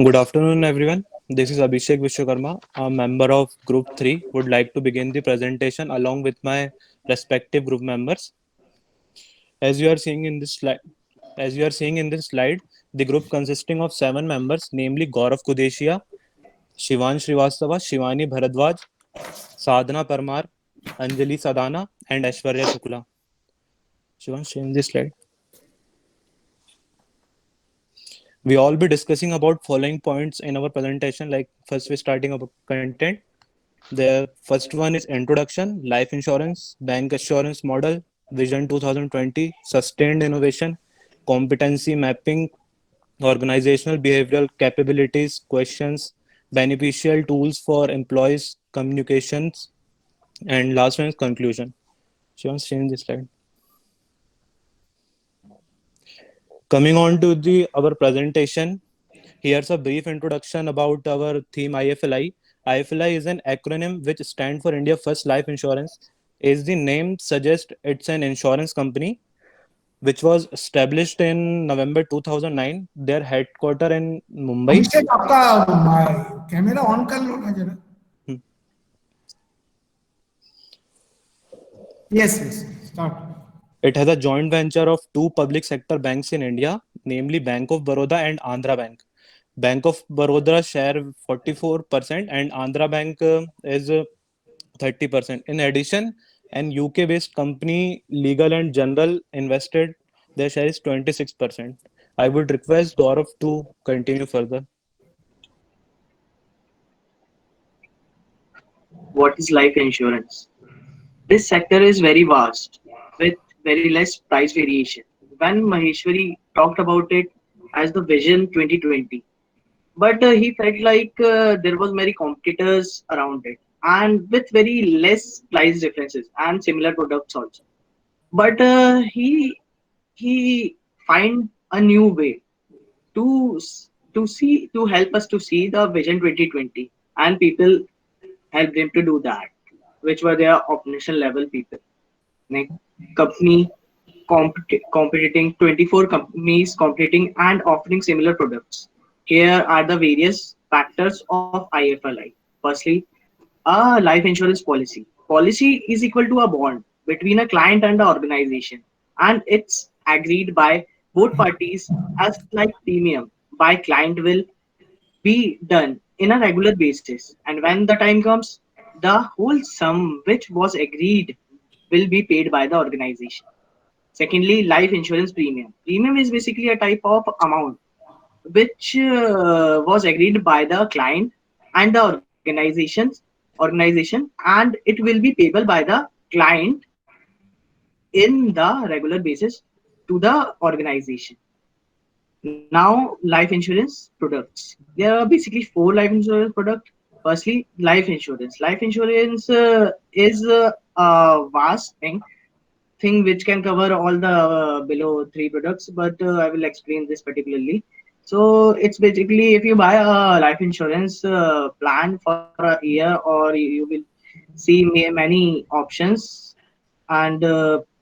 Good afternoon, everyone. This is Abhishek Vishwakarma, a member of Group 3. Would like to begin the presentation along with my respective group members. As you are seeing in this slide, the group consisting of 7 members, namely Gaurav Kudeshia, Shivan Srivastava, Shivani Bharadwaj, Sadhana Parmar, Anjali Sadhana, and Aishwarya Shukla. Shivan, change this slide. We all be discussing about following points in our presentation. Like first, we're starting about content. The first one is introduction, life insurance, bank assurance model, vision 2020, sustained innovation, competency mapping, organizational behavioral capabilities, questions, beneficial tools for employees, communications, and last one is conclusion. So let's change this slide. Coming on to the our presentation, here's a brief introduction about our theme IFLI. IFLI is an acronym which stands for India First Life Insurance. As the name suggests, it's an insurance company which was established in November 2009. Their headquarter in Mumbai. अभिषेक आपका camera on कर लो ना जरा. Yes, yes. Start. It has a joint venture of two public sector banks in India, namely Bank of Baroda and Andhra Bank. Bank of Baroda share 44% and Andhra Bank is 30%. In addition, an UK based company, Legal and General, invested their share is 26%. I would request Gaurav to continue further. What is life insurance? This sector is very vast with very less price variation. When Maheshwari talked about it as the Vision 2020, but he felt like there was many competitors around it and with very less price differences and similar products also. But he find a new way to help us to see the Vision 2020, and people helped him to do that, which were their operational level people. Like company competing 24 companies competing and offering similar products. Here are the various factors of IFLI. Firstly, a life insurance policy. Policy is equal to a bond between a client and the organization, and it's agreed by both parties as like premium by client will be done in a regular basis, and when the time comes, the whole sum which was agreed will be paid by the organization. Secondly, life insurance premium. Premium is basically a type of amount which was agreed by the client and the organization, and it will be payable by the client in the regular basis to the organization. Now, life insurance products. There are basically four life insurance products. Firstly, life insurance. Life insurance is a vast thing which can cover all the below three products, but I will explain this particularly. So it's basically if you buy a life insurance plan for a year, or you will see many options and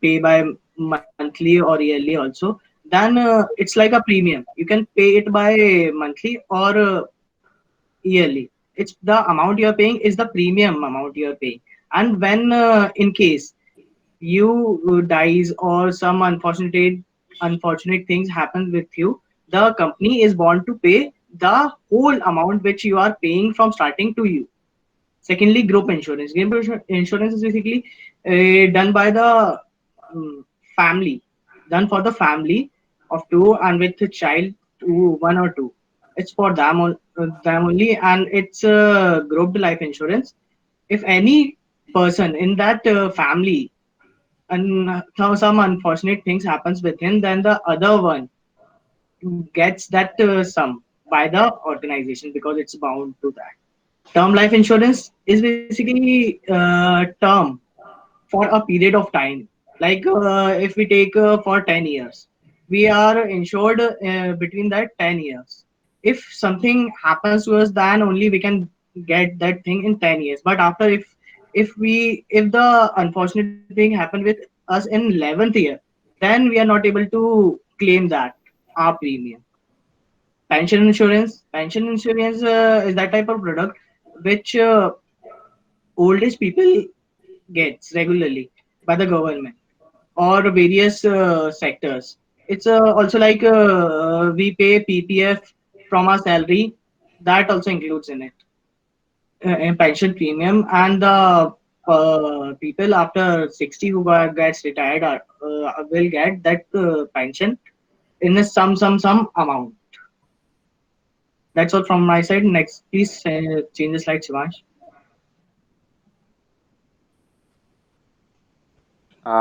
pay by monthly or yearly also, then it's like a premium. You can pay it by monthly or yearly. It's the amount you're paying is the premium amount you're paying. And when in case you dies or some unfortunate things happen with you, the company is bound to pay the whole amount which you are paying from starting to you. Secondly, group insurance. Insurance is basically done by the um, family, done for the family of two and with a child, one or two. It's for them only, and it's a grouped life insurance. If any person in that family and some unfortunate things happens with him, then the other one gets that sum by the organization because it's bound to that. Term life insurance is basically term for a period of time. Like if we take for 10 years, we are insured between that 10 years. If something happens to us, then only we can get that thing in 10 years. But after, if the unfortunate thing happened with us in 11th year, then we are not able to claim that our premium. Pension insurance is that type of product which old age people gets regularly by the government or various sectors. It's also like we pay PPF from our salary. That also includes in it in pension premium, and the people after 60 who gets retired will get that pension in a some amount. That's all from my side. Next, please change the slide, Shivansh.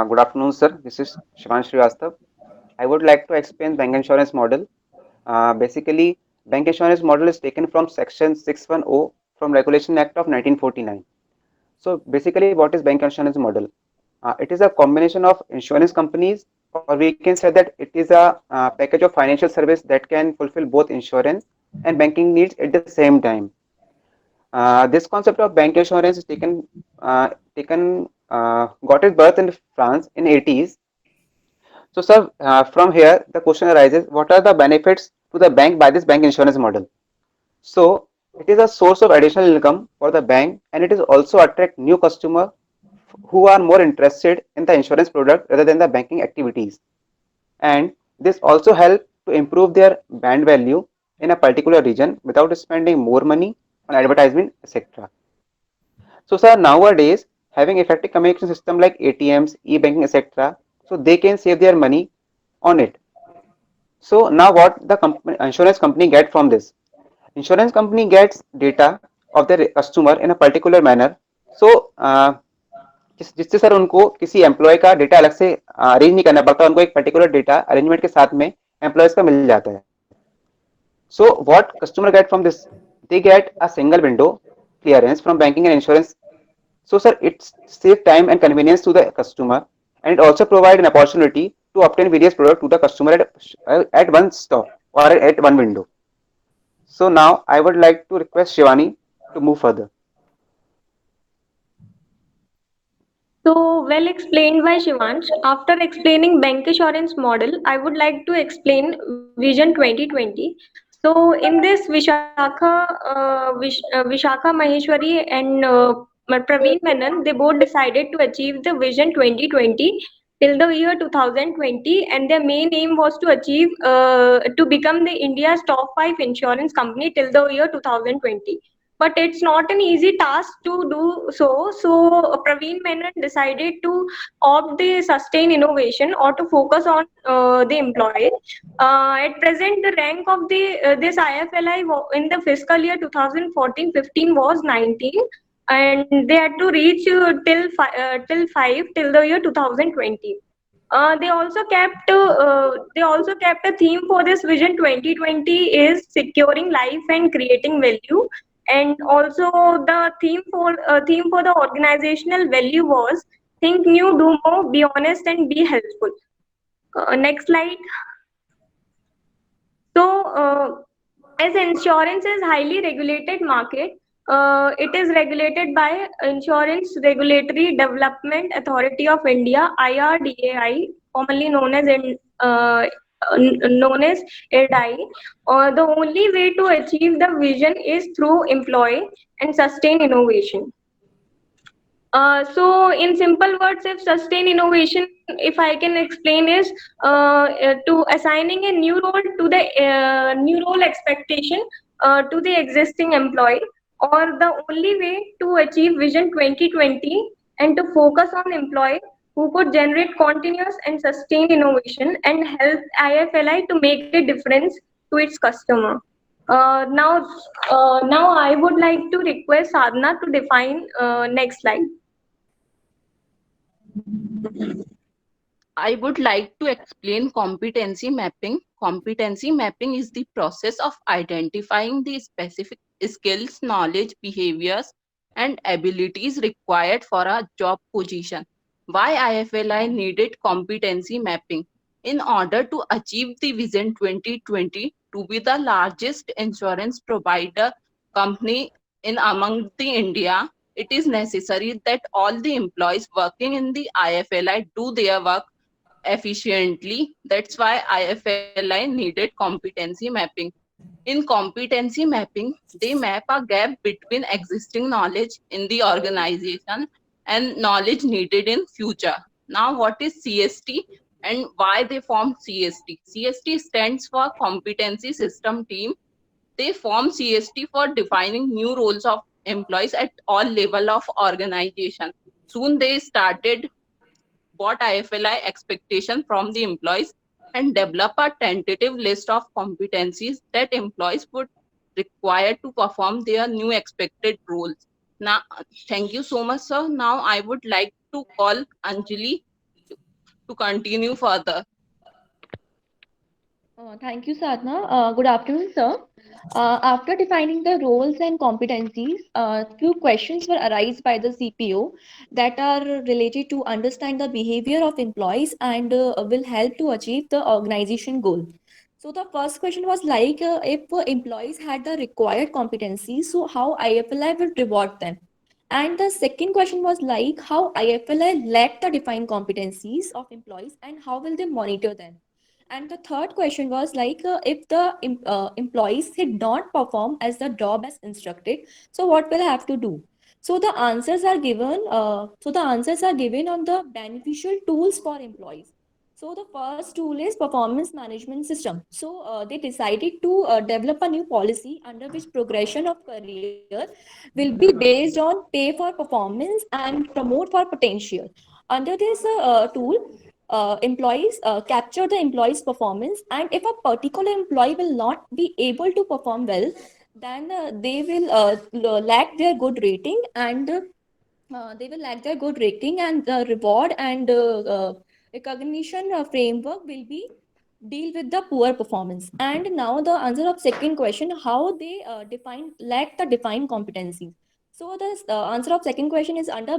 Good afternoon, sir. This is Shivansh Srivastav. I would like to explain bank insurance model. Basically, bank insurance model is taken from Section 610 from Regulation Act of 1949. So basically, what is bank insurance model? It is a combination of insurance companies, or we can say that it is a package of financial service that can fulfill both insurance and banking needs at the same time. This concept of bank insurance is got its birth in France in 80s. So, sir, from here the question arises: what are the benefits to the bank by this bank insurance model? So, it is a source of additional income for the bank, and it is also attract new customer who are more interested in the insurance product rather than the banking activities. And this also help to improve their brand value in a particular region without spending more money on advertisement, etc. So, sir, nowadays having effective communication system like ATMs, e-banking, etc., so they can save their money on it. So now what the insurance company get from this? Insurance company gets data of their customer in a particular manner. So जिससे sir उनको किसी employ का data अलग से arrange नहीं करना पड़ता, उनको एक पर्टिकुलर डेटा अरेंजमेंट के साथ में एम्प्लॉयज का मिल जाता है. So what customer get from this? They get a single window clearance from banking and insurance. So sir, it saves time and convenience to the customer, and it also provide an opportunity to obtain various products to the customer at one stop or at one window. So now I would like to request Shivani to move further. So, well explained by Shivansh. After explaining bank assurance model, I would like to explain Vision 2020. So, in this Vishakha Maheshwari and Praveen Menon, they both decided to achieve the Vision 2020 till the year 2020, and their main aim was to achieve to become the India's top 5 insurance company till the year 2020, but it's not an easy task to do so. So Praveen Menon decided to opt the sustain innovation or to focus on the employee. At present, the rank of the this IFLI in the fiscal year 2014-15 was 19, and they had to reach till 5 till the year 2020. They also kept a theme for this Vision 2020 is securing life and creating value, and also the theme for the organizational value was think new, do more, be honest, and be helpful. Next slide. So, as insurance is highly regulated market, it is regulated by Insurance Regulatory Development Authority of India (IRDAI), commonly known as known as IRDAI. The only way to achieve the vision is through employ and sustain innovation. So, in simple words, if sustain innovation, if I can explain, is to assigning a new role to the new role expectation to the existing employee, or the only way to achieve Vision 2020 and to focus on employee who could generate continuous and sustained innovation and help IFLI to make a difference to its customer. Now I would like to request Sadhana to define next slide. I would like to explain competency mapping. Competency mapping is the process of identifying the specific skills, knowledge, behaviors, and abilities required for a job position. Why IFLI needed competency mapping? In order to achieve the Vision 2020 to be the largest insurance provider company in among the India, it is necessary that all the employees working in the IFLI do their work efficiently. That's why IFLI needed competency mapping. In competency mapping, they map a gap between existing knowledge in the organization and knowledge needed in future. Now, what is CST and why they formed CST? CST stands for Competency System Team. They form CST for defining new roles of employees at all level of organization. Soon they started what IFLI expectation from the employees and develop a tentative list of competencies that employees would require to perform their new expected roles. Now, thank you so much, sir. Now I would like to call Anjali to continue further. Thank you, Sadhna. Good afternoon, sir. After defining the roles and competencies, few questions were arised by the CPO that are related to understand the behavior of employees and will help to achieve the organization goal. So the first question was like, if employees had the required competencies, so how IFLI will reward them? And the second question was like, how IFLI lack the defined competencies of employees and how will they monitor them? And the third question was like, if the employees did not perform as the job as instructed, so what will I have to do? So the answers are given. So the answers are given on the beneficial tools for employees. So the first tool is performance management system. So they decided to develop a new policy under which progression of career will be based on pay for performance and promote for potential. Under this tool, employees capture the employee's performance, and if a particular employee will not be able to perform well, then they will lack their good rating, and the reward and recognition framework will be deal with the poor performance. And now the answer of second question, how they define lack the defined competencies. So the answer of second question is under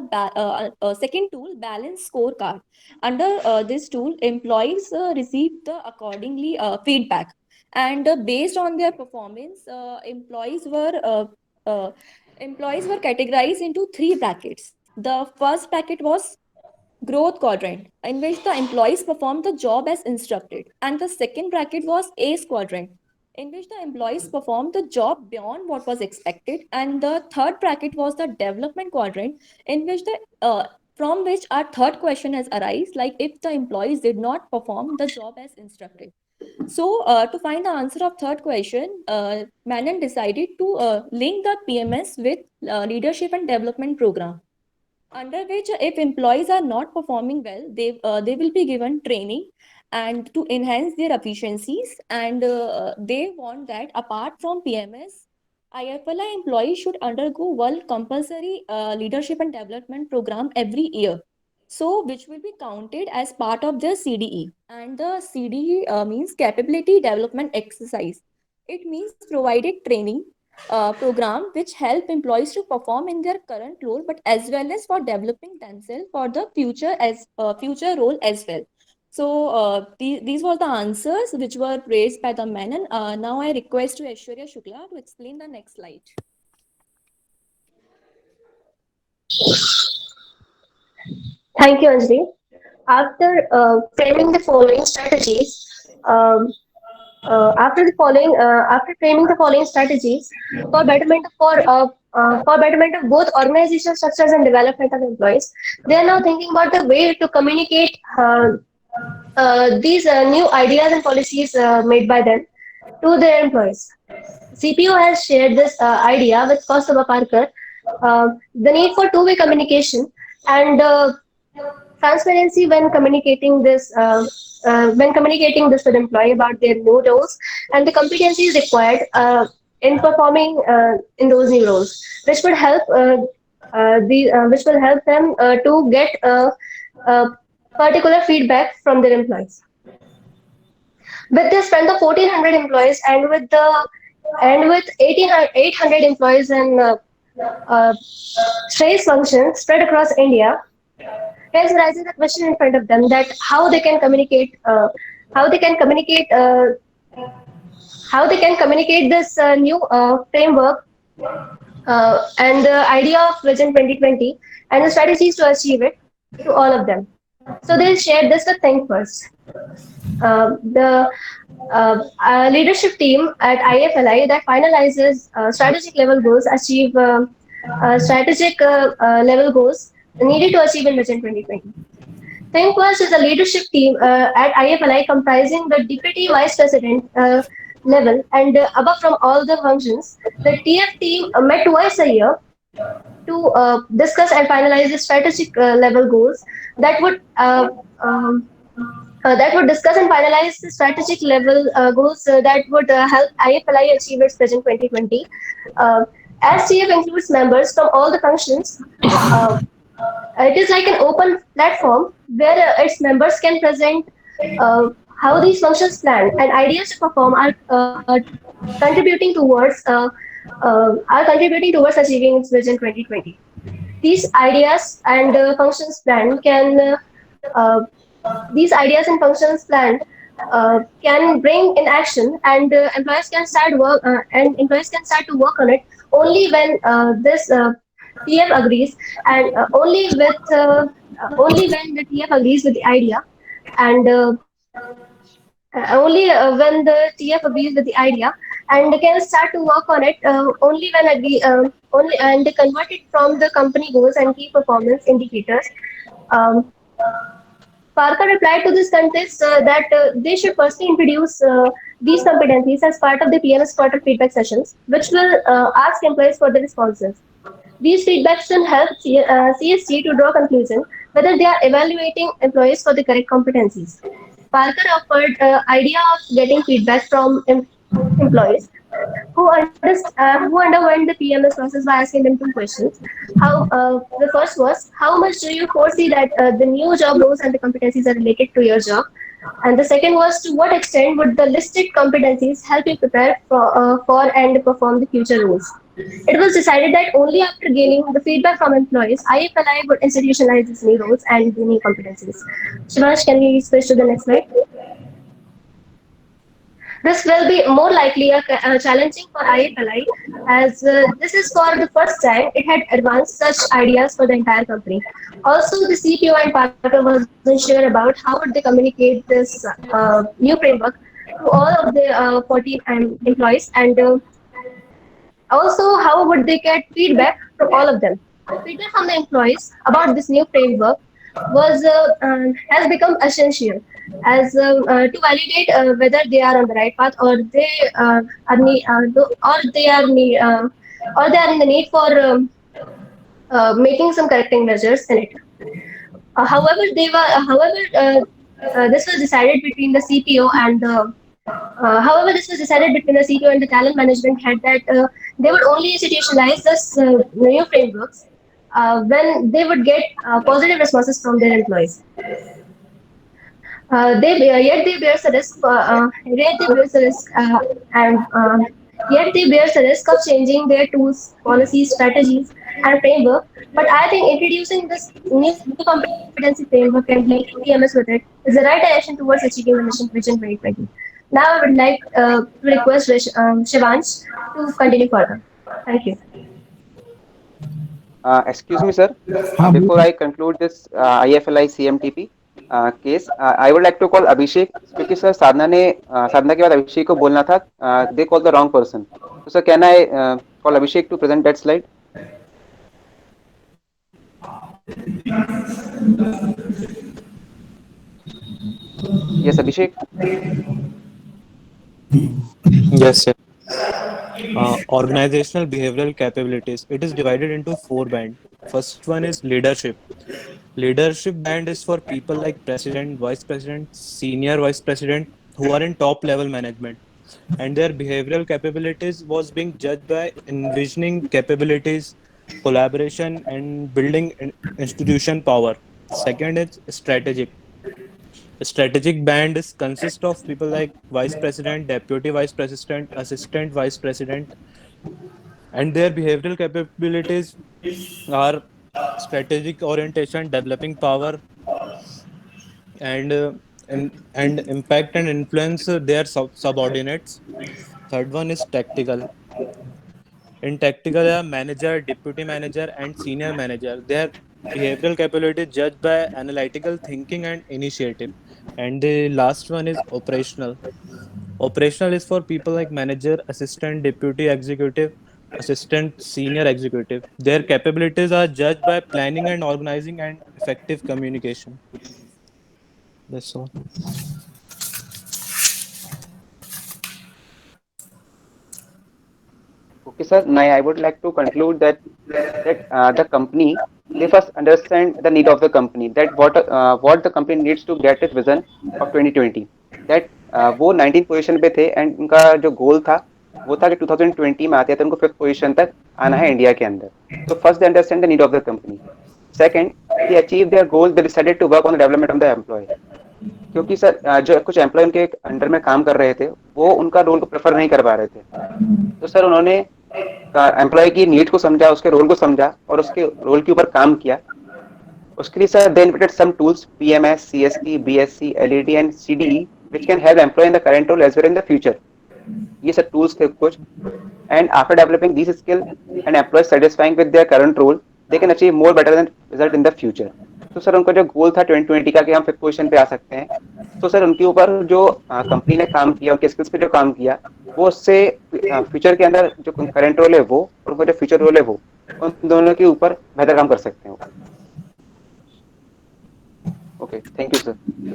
second tool, balance scorecard. Under this tool, employees receive the accordingly feedback, and based on their performance, uh, employees were categorized into three brackets. The first bracket was growth quadrant, in which the employees performed the job as instructed, and the second bracket was ace quadrant, in which the employees performed the job beyond what was expected, and the third bracket was the development quadrant, in which the from which our third question has arisen, like if the employees did not perform the job as instructed. So, to find the answer of third question, Manon decided to link the PMS with leadership and development program, under which if employees are not performing well, they will be given training and to enhance their efficiencies. And they want that apart from PMS, IFLI employees should undergo one compulsory leadership and development program every year, so which will be counted as part of their CDE. And the CDE means capability development exercise. It means provided training program which help employees to perform in their current role, but as well as for developing themselves for the future as future role as well. So these were the answers which were raised by the Menon. Now I request to Aishwarya Shukla to explain the next slide. Thank you, Anjali. After framing the following strategies, um, after framing the following strategies for betterment of both organizational structures and development of employees, they are now thinking about the way to communicate these new ideas and policies made by them to their employees. CPO has shared this idea with Kaustubh Parkar, the need for two-way communication and transparency when communicating this with employee about their new roles and the competencies required in performing in those new roles, which would help which will help them to get particular feedback from their employees. With the strength of 1,400 employees and with 800 employees in trace functions spread across India, hence rises a question in front of them that how they can communicate, how they can communicate this new framework and the idea of Vision 2020 and the strategies to achieve it to all of them. So they'll share this with Think First. The leadership team at IFLI that finalizes strategic level goals achieve strategic level goals needed to achieve in Vision 2020. ThinkWorks is a leadership team at IFLI comprising the deputy vice president level and above from all the functions. The TF team met twice a year to discuss and finalize the strategic level goals that would discuss and finalize the strategic level goals that would help IFLI achieve its Vision 2020. Uh, as TF includes members from all the functions, uh, it is like an open platform where its members can present uh, how these functions plan and ideas to perform contributing towards uh, are contributing towards achieving its Vision 2020. These ideas and functions plan can uh, these ideas and functions plan can bring in action and employees can start to work on it only when this TF agrees and only when the TF agrees with the idea and only when the TF agrees with the idea and can start to work on it only and convert it from the company goals and key performance indicators. Um, Parker replied to this contest that they should firstly introduce these competencies as part of the PMS quarter feedback sessions, which will ask employees for the responses. These feedbacks can help CSG to draw conclusion whether they are evaluating employees for the correct competencies. Parker offered idea of getting feedback from employees who underwent the PMS process by asking them two questions. How The first was how much do you foresee that the new job roles and the competencies are related to your job, and the second was to what extent would the listed competencies help you prepare for and perform the future roles. It was decided that only after gaining the feedback from employees, IFLI would institutionalize these new roles and the new competencies. Shivash, can we switch to the next slide? This will be more likely challenging for IFLI as this is for the first time it had advanced such ideas for the entire company. Also, the CPO and Parker wasn't sure about how would they communicate this new framework to all of the 40 employees and also how would they get feedback from all of them. Feedback from the employees about this new framework was has become essential as to validate whether they are on the right path or they are or they are or they are in the need for making some correcting measures in it. This was decided between the CPO and the this was decided between the CPO and the talent management head that they would only institutionalize this new frameworks when they would get positive responses from their employees. Yet they bears the risk. Yet they bears the risk, and Yet they bears the risk of changing their tools, policies, strategies, and framework. But I think introducing this new competency framework and linking TMS with it is the right direction towards achieving the Vision 2020. Now I would like to request Shivansh to continue further. Thank you. Excuse me, sir. हाँ Before बोलिए. I conclude this IFLI CMTP case, I would like to call Abhishek क्योंकि sir साधना के बाद अभिषेक को बोलना था. They call the wrong person. So sir, can I call Abhishek to present that slide? Yes, Abhishek. Yes, sir. Organizational behavioral capabilities. It is divided into four band. First one is leadership. Leadership band is for people like president, vice president, senior vice president who are in top level management, and their behavioral capabilities was being judged by envisioning capabilities, collaboration, and building institution power. Second is strategic. A strategic band is consist of people like vice president, deputy vice president, assistant vice president, and their behavioral capabilities are strategic orientation, developing power, and impact and influence their subordinates. Third one is tactical. In tactical, a manager, deputy manager, and senior manager. They are Behavioral capability is judged by analytical thinking and initiative. And the last one is operational. Operational is for people like manager, assistant, deputy executive, assistant, senior executive. Their capabilities are judged by planning and organizing and effective communication. That's all. Okay, sir. Now I would like to conclude that the company, they first understand the need of the company, that what the company needs to get its vision of 2020. That वो 19 position पे थे and उनका जो गोल था वो था कि 2020 में आते थे उनको 5th पोजीशन तक आना है इंडिया के अंदर. So first they understand the need of the company. Second, they achieve their goal. They decided to work on the development of the employee. क्योंकि सर जो कुछ एम्प्लॉय उनके अंडर में काम कर रहे थे वो उनका रोल को प्रेफर नहीं कर पा रहे थे. तो सर उन्होंने एम्प्लॉय की नीड को समझा, उसके रोल को समझा और उसके रोल के ऊपर काम किया. उसके लिए sir they invented some tools PMS, CST, BSC, LED and CDE which can help employ in the current role as well in the future. ये सब टूल्स थे कुछ. And after developing these skill and employ satisfying with their current role they can achieve more better than result in the future. तो sir उनका जो गोल था 2020 का कि हम 5th पोजीशन पे आ सकते हैं, तो सर उनके ऊपर जो कंपनी ने काम किया, उनके स्किल्स पे जो काम किया वो उससे फ्यूचर के अंदर जो करंट रोल है वो और उनका जो फ्यूचर रोल है वो उन दोनों के ऊपर बेहतर काम कर सकते हैं. Okay, thank you sir.